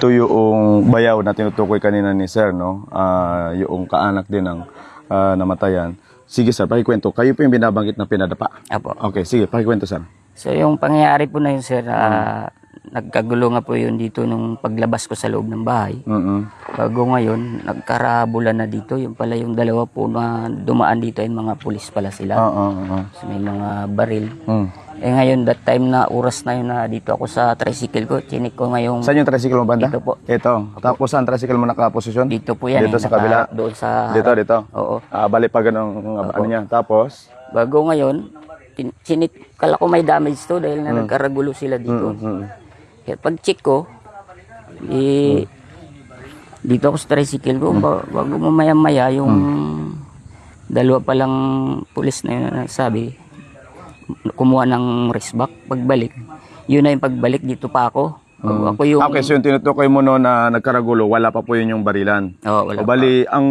ito yung bayaw na tinutukoy kanina ni Sir, no? Yung kaanak din ng namatayan. Sige Sir, pakikwento. Kayo po yung binabanggit na pinadapa. Apo. Okay, sige, pakikwento Sir. So yung pangyayari po na yun, sir, nagkagulo nga po yun dito nung paglabas ko sa loob ng bahay. Bago ngayon, nagkarabulan na dito. Yung pala yung dalawa po na dumaan dito, yung mga pulis pala sila. So may mga baril. Eh ngayon, that time na oras na yun na dito ako sa tricycle ko, chinik ko ngayong... Saan yung tricycle mo banda? Dito po. Ito. Tapos saan tricycle mo nakaposisyon? Dito po yan. Dito sa kabila? Doon sa... Dito. Oo. Bali pa ganun ano niya. Tapos? Bago ngayon, kala ko may damage to dahil na nagkaragulo sila dito. Kaya pag check ko, dito ako sa tricycle ko, bago mamaya-maya yung dalawa palang pulis na yun na nagsabi, kumuha ng wristback, pagbalik. Yun na yung pagbalik, dito pa ako. Ako yung... Okay, so yung tinutukoy mo no na nagkaragulo, wala pa po yun yung barilan. Oo, wala o bali, ang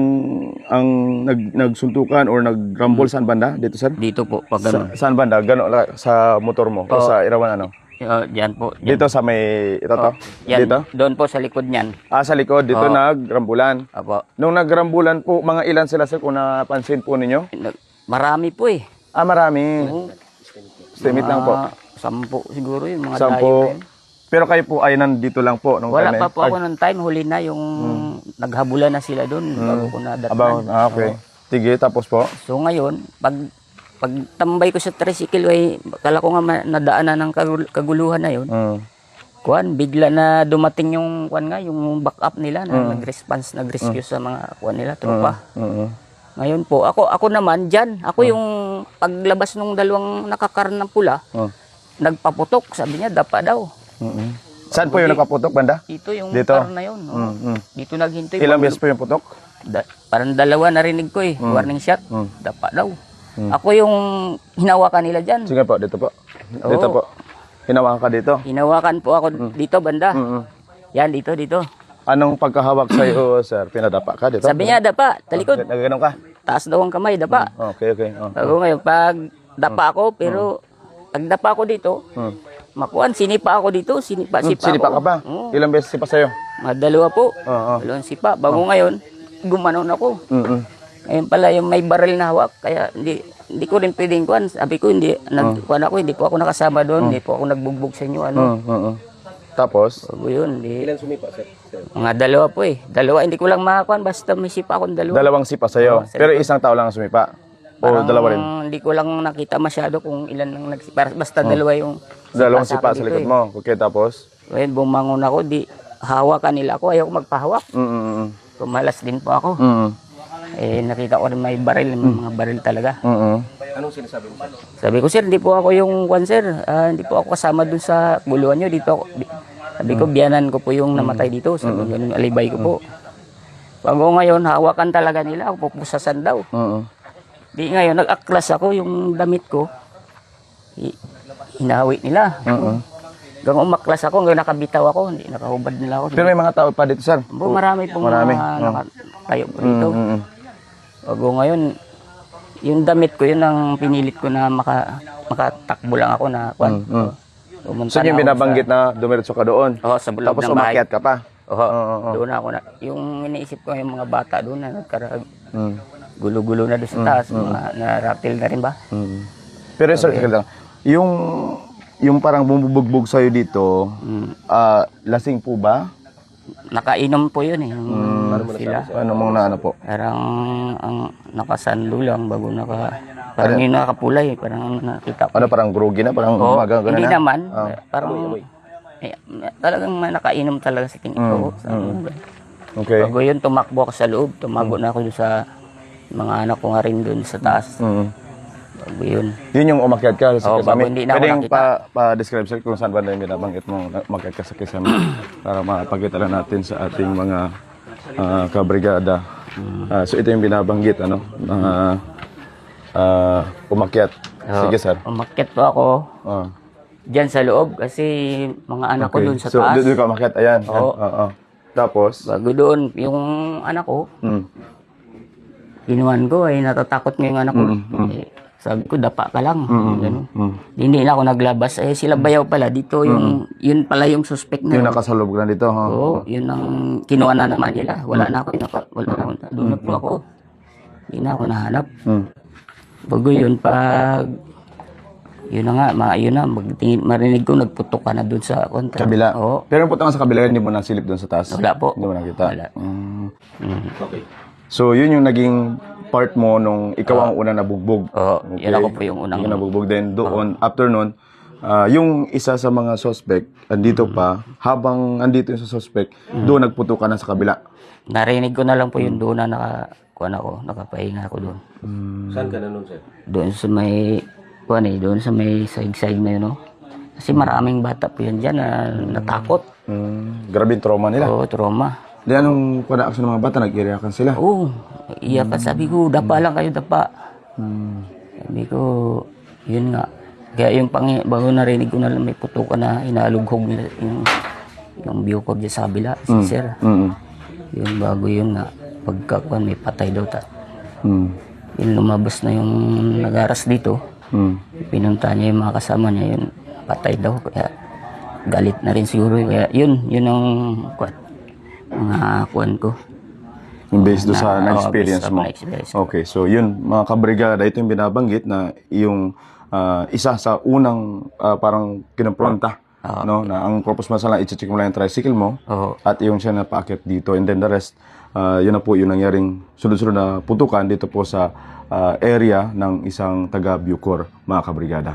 nagsuntukan or nagrambol saan banda? Dito sir? dito po, pag ano. Saan banda? Gano'n sa motor mo? O sa Irawan ano? Diyan po. Diyan. Dito sa may, ito to? Yan, Dito? doon po sa likod niyan. Sa likod, dito nagrambulan. Apo. Nung nagrambulan po, mga ilan sila sir kung napansin po ninyo? Marami po eh. Marami. Estimate lang po. 10 siguro yung mga 10. dayo na yun. Pero kayo po ay nandito lang po nung Wala time. pa po ako nung time, huli na yung naghabulan na sila doon bago ko nadatnan. Okay. Sige, tapos po. So ngayon, pag tambay ko sa tricycle, ay kala ko nga nadaanan ng kaguluhan na yun. Kuan, bigla na dumating yung yung backup nila na nag-response, nag-rescue sa mga nila, tropa. Ngayon po, ako naman diyan, ako yung paglabas ng dalawang nakakaroon ng pula, nagpaputok, sabi niya dapa daw. Saan po yung nakaputok banda? Dito yung Dito? car na yun. Dito naghinto. Ilang beses po yung putok? Parang dalawa narinig ko eh. Warning shot. Dapa daw. Ako yung hinawakan nila dyan. Sige po, dito po. Dito po. Hinawakan ka dito? Hinawakan po ako dito banda. Yan, dito. Anong pagkahawak sa iyo, sir? Pinadapa ka dito? Sabi niya, dapa, talikod. Nagaganon ka? Taas daw ang kamay, dapa. Okay. Bago ngayon, pag dapa ako, pero pag dapa ako dito, makuan, sinipa ako dito, sinipa Sinipa ako. ka ba? Ilang beses sipa sa'yo? Dalawa po. Dalawang sipa. Bago ngayon, gumanon ako. Ngayon pala yung may baril na hawak, kaya hindi ko rin pwedeng kuan. Sabi ko, hindi po ako nakasama doon, hindi po ako nagbugbog sa inyo. Tapos? Bago yun, ilan sumipa, sir? Mga dalawa po eh. Dalawa, hindi ko lang makakuan, basta may sipa akong dalawa. Dalawang sipa sa'yo? Pero isang tao lang ang sumipa? O dalawa rin? Hindi ko lang nakita masyado kung ilan lang nagsipa. Basta dalawa yung dalawang sipa sa likod mo. Okay, tapos? Ngayon, bumangon ako, hawakan nila ako, ayaw ko magpahawak. Kumalas din po ako. Nakita ko rin may baril, mga baril talaga. Anong sinasabi mo? Sabi ko, sir, hindi po ako yung sir. Hindi po ako kasama dun sa guluhan nyo. Dito ako, sabi ko, biyanan ko po yung namatay dito. Sabi ko, yung alibay ko po. Bago ngayon, hawakan talaga nila ako, pupusasan daw. Di ngayon, nag-aklas ako, yung damit ko, hinawi nila. Hanggang umaklas ako, hanggang nakabitaw ako, hindi nakahubad nila ako. Pero may mga tao pa dito, sir? Marami pong mga nakatayo po dito. Bago ngayon, yung damit ko, yun ang pinilit ko na makatakbo lang ako na kwan. So yung binabanggit na dumiretso ka doon? Oo, sa loob tapos ng bahay. umakyat ka pa? Doon ako na. Yung iniisip ko yung mga bata doon na gulo-gulo na doon sa taas, na-rattle na rin ba? Pero sir, yung parang bumubugbog sa'yo dito, lasing po ba? Nakainom po yun eh. Sila. Ano mong naano po? Parang ang nakasanlo lang bago parang yung nakapulay, parang nakita ko. Parang groggy na? Parang umaga Hindi na? naman. Parang talagang nakainom talaga sa tingin ko. Okay. Bago yun, tumakbo ako sa loob. Tumago na ako sa mga anak ko nga rin doon sa taas. Bago yun. Yun yung umakyat ka sa Kisame? Hindi na ako Pwedeng nakita. pa-describe sir kung saan ba na yung binabanggit mo umakyat ka sa Kisame para mapagkita lang natin sa ating mga kabrigada. So ito yung binabanggit, umakyat. Sige sir. Umakyat po ako dyan sa loob kasi mga anak ko doon sa taas. So doon ka umakyat, ayan. Tapos? Bago doon, yung anak ko, kinuhan ko ay natatakot nga yung anak ko. Sabi ko, dapa ka lang. Ganun. Hindi na ako naglabas. Eh, sila bayaw pala. Dito yung, yun pala yung suspect na. Yung nakasalubog na dito, ha? Oo, yun ang kinuha na naman nila. Wala na ako. Wala na ako. Doon na po ako. Hindi na ako nahanap. Bago yun, pag... Yun na nga, yun na. Marinig ko, nagputok ka na doon sa kontra. Kabila. Oo. Pero punta ka sa kabila, hindi mo nasilip doon sa taas? Wala po. Hindi mo nakita? Wala. Okay. So, yun yung naging part mo nung ikaw ang unang nabugbog. Oo, yun ako po yung unang... Yung nabugbog. Then, doon, after nun, yung isa sa mga suspect, andito pa, habang andito yung sa suspect, doon nagputok ka na sa kabila. Narinig ko na lang po yung doon na nakapahinga ako doon. Saan ka na nun, sir? Doon sa may, doon sa may saig-saig na yun, no? Kasi maraming bata po yan dyan na natakot. Grabe yung trauma nila. Oo, trauma. Di anong action ng mga bata, nag-ireakan sila? Oo, iyak ka. Sabi ko, dapa lang kayo, dapa. Sabi ko, yun nga. Kaya yung bago narinig ko na lang may putukan na inalughog nila yung Bucor dyan sa kabila, si sir. Yung bago yun nga, pagkakuan may patay daw ta. Yun lumabas na yung nagaras dito. Pinunta niya yung mga kasama niya, yun patay daw. Kaya galit na rin siguro. Kaya yun ang mga kuan ko. Based doon sa na-experience mo. Na-experience. Okay, so yun, mga kabrigada, ito yung binabanggit na yung isa sa unang parang kinopronta. No, na ang purpose mo sa lang, i-check mo lang yung tricycle mo at yung siya napaakit dito. And then the rest, yun na po yung nangyaring sunod-sunod na putukan dito po sa area ng isang taga Bucor, mga kabrigada.